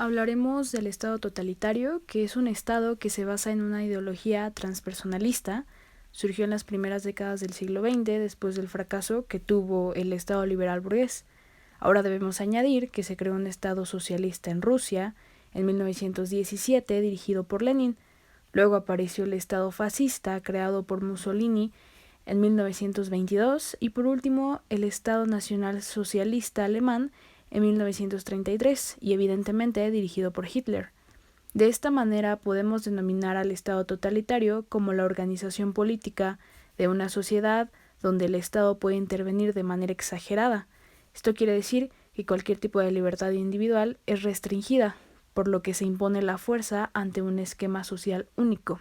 Hablaremos del Estado totalitario, que es un Estado que se basa en una ideología transpersonalista. Surgió en las primeras décadas del siglo XX, después del fracaso que tuvo el Estado liberal burgués. Ahora debemos añadir que se creó un Estado socialista en Rusia en 1917, dirigido por Lenin. Luego apareció el Estado fascista, creado por Mussolini en 1922, y por último el Estado Nacional Socialista Alemán en 1933, y evidentemente dirigido por Hitler. De esta manera podemos denominar al Estado totalitario como la organización política de una sociedad donde el Estado puede intervenir de manera exagerada. Esto quiere decir que cualquier tipo de libertad individual es restringida, por lo que se impone la fuerza ante un esquema social único.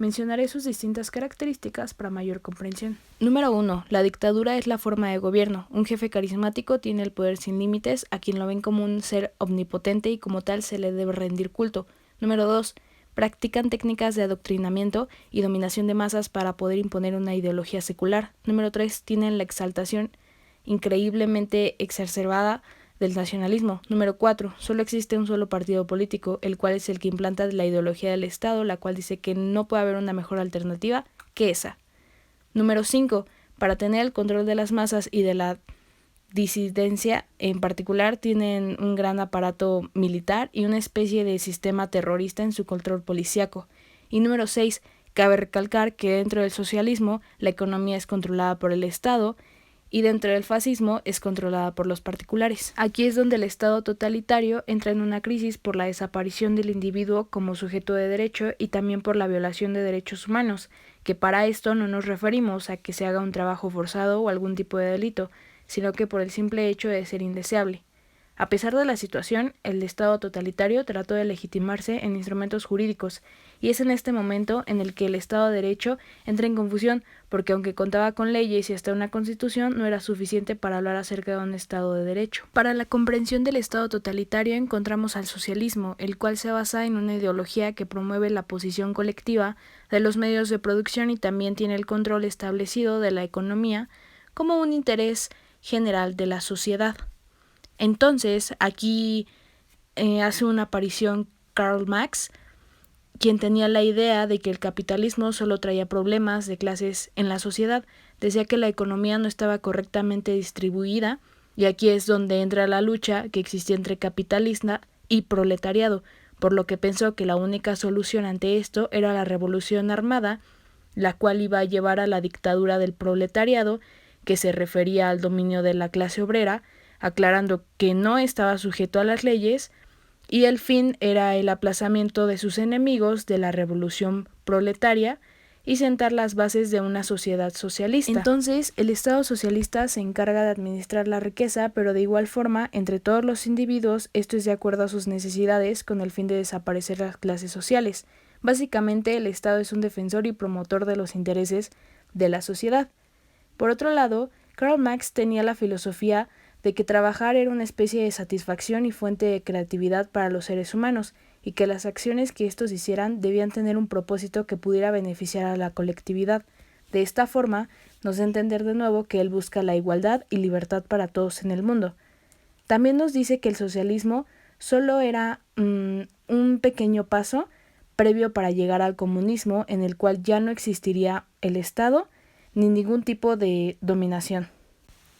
Mencionaré sus distintas características para mayor comprensión. Número 1. La dictadura es la forma de gobierno. Un jefe carismático tiene el poder sin límites, a quien lo ven como un ser omnipotente y como tal se le debe rendir culto. Número 2. Practican técnicas de adoctrinamiento y dominación de masas para poder imponer una ideología secular. Número 3. Tienen la exaltación increíblemente exacerbada del nacionalismo. Número 4. Solo existe un solo partido político, el cual es el que implanta la ideología del Estado, la cual dice que no puede haber una mejor alternativa que esa. Número 5. Para tener el control de las masas y de la disidencia en particular, tienen un gran aparato militar y una especie de sistema terrorista en su control policíaco. Y número 6. Cabe recalcar que dentro del socialismo la economía es controlada por el Estado y dentro del fascismo es controlada por los particulares. Aquí es donde el Estado totalitario entra en una crisis por la desaparición del individuo como sujeto de derecho y también por la violación de derechos humanos, que para esto no nos referimos a que se haga un trabajo forzado o algún tipo de delito, sino que por el simple hecho de ser indeseable. A pesar de la situación, el Estado totalitario trató de legitimarse en instrumentos jurídicos, y es en este momento en el que el Estado de Derecho entra en confusión, porque aunque contaba con leyes y hasta una constitución, no era suficiente para hablar acerca de un Estado de Derecho. Para la comprensión del Estado totalitario encontramos al socialismo, el cual se basa en una ideología que promueve la posición colectiva de los medios de producción y también tiene el control establecido de la economía como un interés general de la sociedad. Entonces, aquí hace una aparición Karl Marx, quien tenía la idea de que el capitalismo solo traía problemas de clases en la sociedad. Decía que la economía no estaba correctamente distribuida, y aquí es donde entra la lucha que existía entre capitalista y proletariado, por lo que pensó que la única solución ante esto era la revolución armada, la cual iba a llevar a la dictadura del proletariado, que se refería al dominio de la clase obrera, aclarando que no estaba sujeto a las leyes, y el fin era el aplazamiento de sus enemigos de la revolución proletaria y sentar las bases de una sociedad socialista. Entonces, el Estado socialista se encarga de administrar la riqueza, pero de igual forma, entre todos los individuos, esto es de acuerdo a sus necesidades con el fin de desaparecer las clases sociales. Básicamente, el Estado es un defensor y promotor de los intereses de la sociedad. Por otro lado, Karl Marx tenía la filosofía de que trabajar era una especie de satisfacción y fuente de creatividad para los seres humanos, y que las acciones que estos hicieran debían tener un propósito que pudiera beneficiar a la colectividad. De esta forma, nos da a entender de nuevo que él busca la igualdad y libertad para todos en el mundo. También nos dice que el socialismo solo era un pequeño paso previo para llegar al comunismo, en el cual ya no existiría el Estado ni ningún tipo de dominación.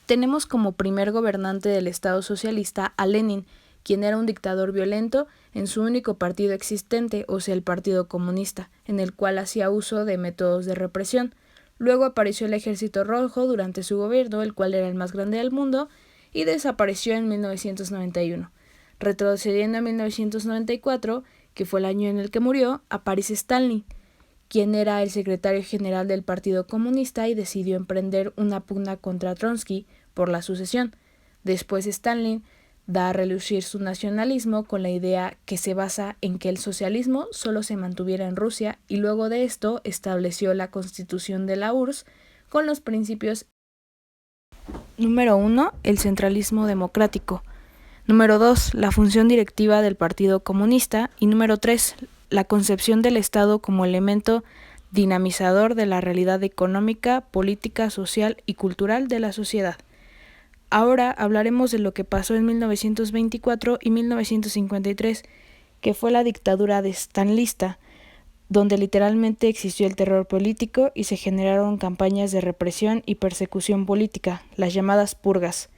Tenemos como primer gobernante del Estado socialista a Lenin, quien era un dictador violento en su único partido existente, o sea, el Partido Comunista, en el cual hacía uso de métodos de represión. Luego apareció el Ejército Rojo durante su gobierno, el cual era el más grande del mundo, y desapareció en 1991. Retrocediendo a 1994, que fue el año en el que murió, aparece Stalin, quien era el secretario general del Partido Comunista y decidió emprender una pugna contra Trotsky por la sucesión. Después Stalin da a relucir su nacionalismo con la idea que se basa en que el socialismo solo se mantuviera en Rusia, y luego de esto estableció la constitución de la URSS con los principios. Número 1. El centralismo democrático. Número 2. La función directiva del Partido Comunista. Y número 3. La concepción del Estado como elemento dinamizador de la realidad económica, política, social y cultural de la sociedad. Ahora hablaremos de lo que pasó en 1924 y 1953, que fue la dictadura de Stanlista, donde literalmente existió el terror político y se generaron campañas de represión y persecución política, las llamadas purgas.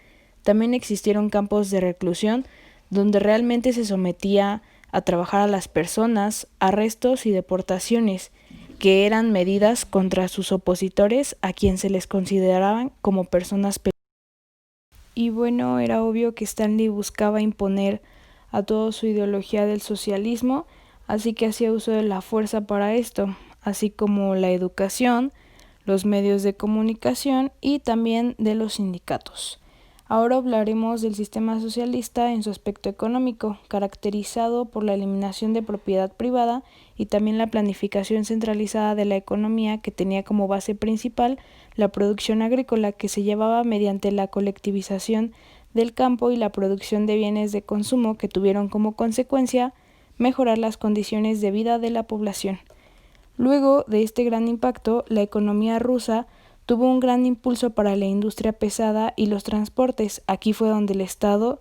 También existieron campos de reclusión donde realmente se sometía a trabajar a las personas, arrestos y deportaciones, que eran medidas contra sus opositores a quien se les consideraban como personas peligrosas. Y bueno, era obvio que Stanley buscaba imponer a toda su ideología del socialismo, así que hacía uso de la fuerza para esto, así como la educación, los medios de comunicación y también de los sindicatos. Ahora hablaremos del sistema socialista en su aspecto económico, caracterizado por la eliminación de propiedad privada y también la planificación centralizada de la economía, que tenía como base principal la producción agrícola, que se llevaba mediante la colectivización del campo y la producción de bienes de consumo, que tuvieron como consecuencia mejorar las condiciones de vida de la población. Luego de este gran impacto, la economía rusa tuvo un gran impulso para la industria pesada y los transportes. Aquí fue donde el Estado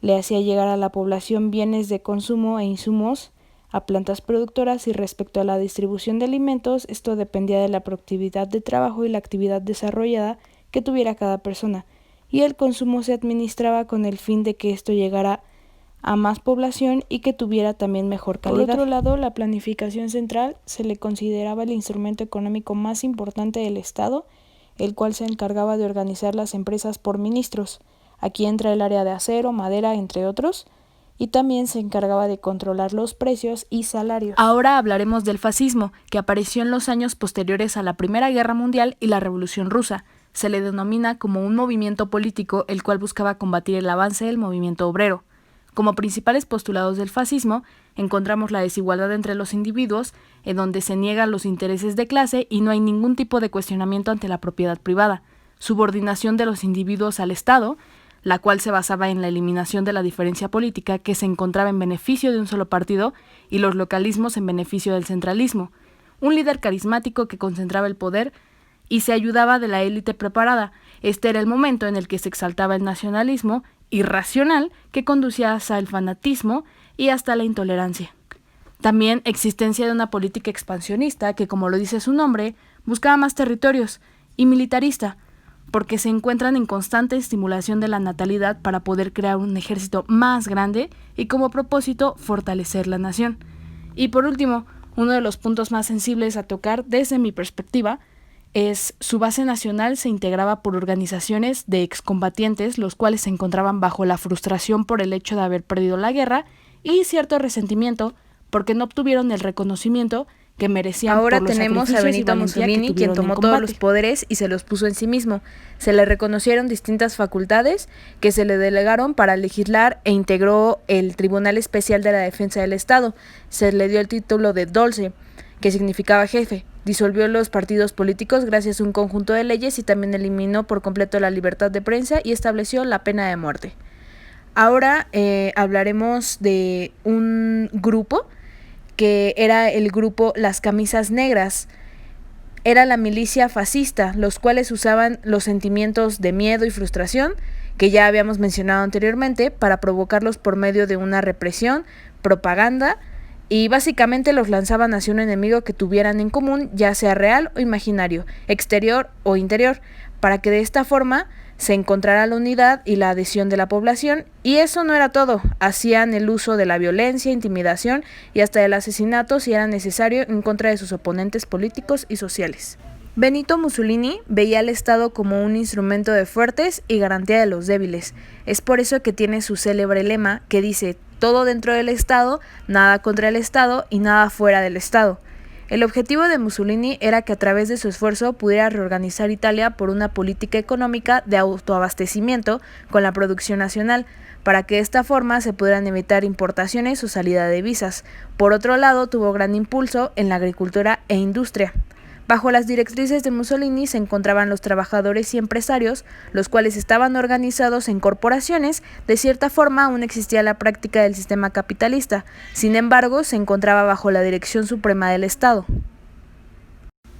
le hacía llegar a la población bienes de consumo e insumos a plantas productoras, y respecto a la distribución de alimentos, esto dependía de la productividad de trabajo y la actividad desarrollada que tuviera cada persona, y el consumo se administraba con el fin de que esto llegara a más población y que tuviera también mejor calidad. Por otro lado, la planificación central se le consideraba el instrumento económico más importante del Estado, el cual se encargaba de organizar las empresas por ministros. Aquí entra el área de acero, madera, entre otros, y también se encargaba de controlar los precios y salarios. Ahora hablaremos del fascismo, que apareció en los años posteriores a la Primera Guerra Mundial y la Revolución Rusa. Se le denomina como un movimiento político el cual buscaba combatir el avance del movimiento obrero. Como principales postulados del fascismo, encontramos la desigualdad entre los individuos, en donde se niegan los intereses de clase y no hay ningún tipo de cuestionamiento ante la propiedad privada, subordinación de los individuos al Estado, la cual se basaba en la eliminación de la diferencia política, que se encontraba en beneficio de un solo partido, y los localismos en beneficio del centralismo, un líder carismático que concentraba el poder y se ayudaba de la élite preparada. Este era el momento en el que se exaltaba el nacionalismo irracional, que conducía hasta el fanatismo y hasta la intolerancia. También existencia de una política expansionista que, como lo dice su nombre, buscaba más territorios, y militarista, porque se encuentran en constante estimulación de la natalidad para poder crear un ejército más grande y como propósito fortalecer la nación. Y por último, uno de los puntos más sensibles a tocar desde mi perspectiva es su base nacional se integraba por organizaciones de excombatientes, los cuales se encontraban bajo la frustración por el hecho de haber perdido la guerra y cierto resentimiento porque no obtuvieron el reconocimiento que merecían. Ahora por los tenemos a Benito Mussolini, quien tomó todos los poderes y se los puso en sí mismo. Se le reconocieron distintas facultades que se le delegaron para legislar e integró el Tribunal Especial de la Defensa del Estado. Se le dio el título de Dolce, que significaba jefe. Disolvió los partidos políticos gracias a un conjunto de leyes y también eliminó por completo la libertad de prensa y estableció la pena de muerte. Ahora hablaremos de un grupo que era el grupo Las Camisas Negras. Era la milicia fascista, los cuales usaban los sentimientos de miedo y frustración, que ya habíamos mencionado anteriormente, para provocarlos por medio de una represión, propaganda, y básicamente los lanzaban hacia un enemigo que tuvieran en común, ya sea real o imaginario, exterior o interior, para que de esta forma se encontrara la unidad y la adhesión de la población. Y eso no era todo, hacían el uso de la violencia, intimidación y hasta del asesinato si era necesario en contra de sus oponentes políticos y sociales. Benito Mussolini veía al Estado como un instrumento de fuertes y garantía de los débiles. Es por eso que tiene su célebre lema que dice: todo dentro del Estado, nada contra el Estado y nada fuera del Estado. El objetivo de Mussolini era que a través de su esfuerzo pudiera reorganizar Italia por una política económica de autoabastecimiento con la producción nacional, para que de esta forma se pudieran evitar importaciones o salida de divisas. Por otro lado, tuvo gran impulso en la agricultura e industria. Bajo las directrices de Mussolini se encontraban los trabajadores y empresarios, los cuales estaban organizados en corporaciones. De cierta forma aún existía la práctica del sistema capitalista, sin embargo se encontraba bajo la dirección suprema del Estado.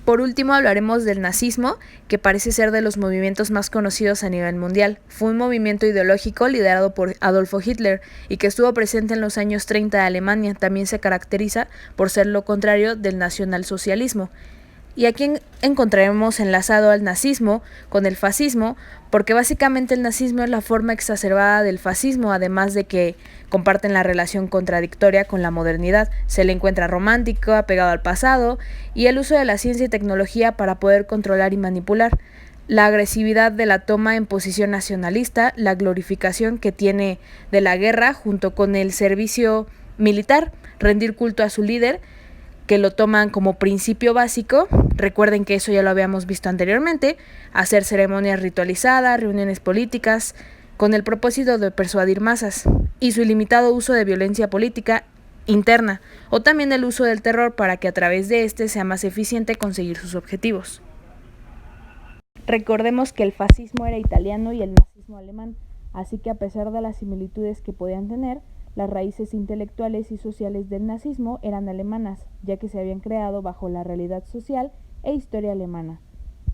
Por último hablaremos del nazismo, que parece ser de los movimientos más conocidos a nivel mundial. Fue un movimiento ideológico liderado por Adolfo Hitler y que estuvo presente en los años 30 de Alemania. También se caracteriza por ser lo contrario del nacionalsocialismo. Y aquí encontraremos enlazado al nazismo con el fascismo, porque básicamente el nazismo es la forma exacerbada del fascismo, además de que comparten la relación contradictoria con la modernidad. Se le encuentra romántico, apegado al pasado, y el uso de la ciencia y tecnología para poder controlar y manipular. La agresividad de la toma en posición nacionalista, la glorificación que tiene de la guerra junto con el servicio militar, rendir culto a su líder, que lo toman como principio básico. Recuerden que eso ya lo habíamos visto anteriormente, hacer ceremonias ritualizadas, reuniones políticas, con el propósito de persuadir masas, y su ilimitado uso de violencia política interna, o también el uso del terror para que a través de este sea más eficiente conseguir sus objetivos. Recordemos que el fascismo era italiano y el nazismo alemán, así que a pesar de las similitudes que podían tener, las raíces intelectuales y sociales del nazismo eran alemanas, ya que se habían creado bajo la realidad social e historia alemana.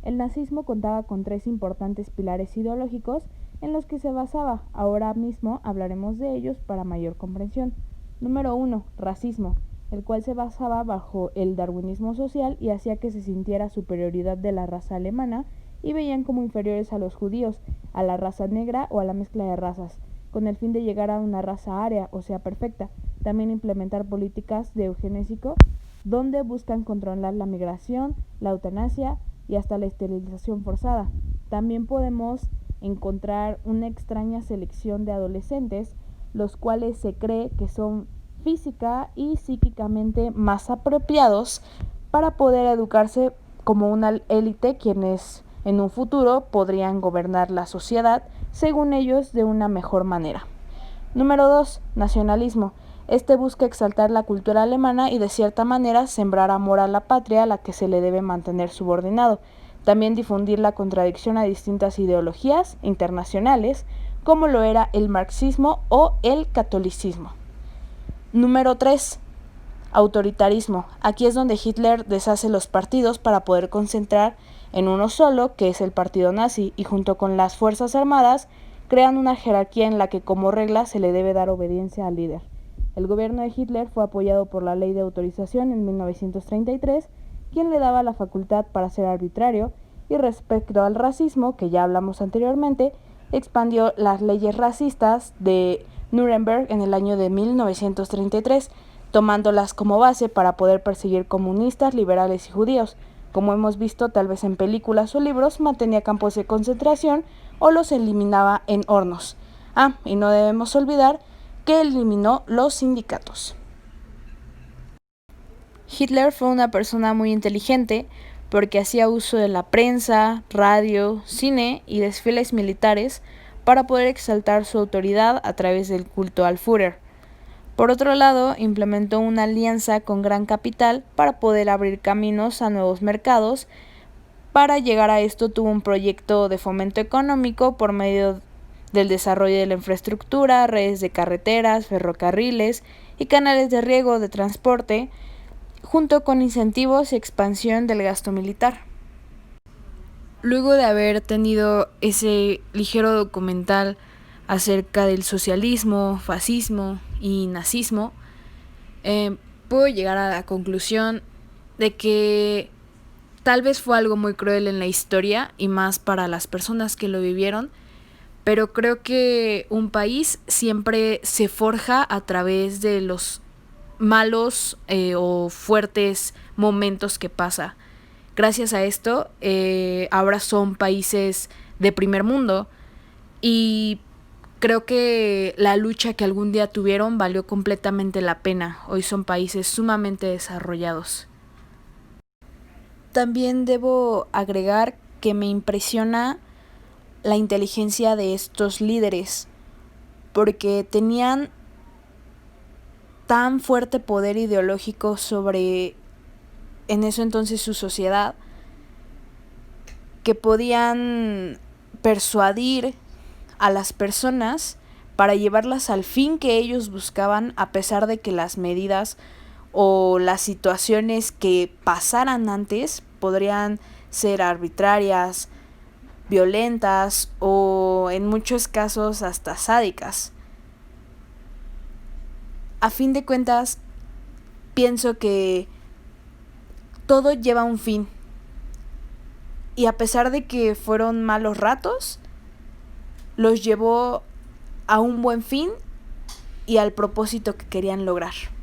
El nazismo contaba con 3 importantes pilares ideológicos en los que se basaba. Ahora mismo hablaremos de ellos para mayor comprensión. Número 1. Racismo, el cual se basaba bajo el darwinismo social y hacía que se sintiera superioridad de la raza alemana y veían como inferiores a los judíos, a la raza negra o a la mezcla de razas, con el fin de llegar a una raza aria, o sea, perfecta. También implementar políticas de eugenésico, donde buscan controlar la migración, la eutanasia y hasta la esterilización forzada. También podemos encontrar una extraña selección de adolescentes, los cuales se cree que son física y psíquicamente más apropiados para poder educarse como una élite, quienes en un futuro podrían gobernar la sociedad, según ellos, de una mejor manera. Número 2. Nacionalismo. Este busca exaltar la cultura alemana y de cierta manera sembrar amor a la patria a la que se le debe mantener subordinado. También difundir la contradicción a distintas ideologías internacionales, como lo era el marxismo o el catolicismo. Número 3. Autoritarismo. Aquí es donde Hitler deshace los partidos para poder concentrar en uno solo, que es el partido nazi, y junto con las fuerzas armadas crean una jerarquía en la que como regla se le debe dar obediencia al líder. El gobierno de Hitler fue apoyado por la Ley de Autorización en 1933, quien le daba la facultad para ser arbitrario, y respecto al racismo, que ya hablamos anteriormente, expandió las leyes racistas de Nuremberg en el año de 1933, tomándolas como base para poder perseguir comunistas, liberales y judíos. Como hemos visto tal vez en películas o libros, mantenía campos de concentración o los eliminaba en hornos. Y no debemos olvidar que eliminó los sindicatos. Hitler fue una persona muy inteligente porque hacía uso de la prensa, radio, cine y desfiles militares para poder exaltar su autoridad a través del culto al Führer. Por otro lado, implementó una alianza con Gran Capital para poder abrir caminos a nuevos mercados. Para llegar a esto tuvo un proyecto de fomento económico por medio del desarrollo de la infraestructura, redes de carreteras, ferrocarriles y canales de riego de transporte, junto con incentivos y expansión del gasto militar. Luego de haber tenido ese ligero documental acerca del socialismo, fascismo y nazismo, puedo llegar a la conclusión de que tal vez fue algo muy cruel en la historia y más para las personas que lo vivieron, pero creo que un país siempre se forja a través de los malos o fuertes momentos que pasa. Gracias a esto, ahora son países de primer mundo y creo que la lucha que algún día tuvieron valió completamente la pena. Hoy son países sumamente desarrollados. También debo agregar que me impresiona la inteligencia de estos líderes, porque tenían tan fuerte poder ideológico sobre, en eso entonces, su sociedad, que podían persuadir a las personas para llevarlas al fin que ellos buscaban, a pesar de que las medidas o las situaciones que pasaran antes podrían ser arbitrarias, violentas o en muchos casos hasta sádicas. A fin de cuentas, pienso que todo lleva un fin. Y a pesar de que fueron malos ratos, los llevó a un buen fin y al propósito que querían lograr.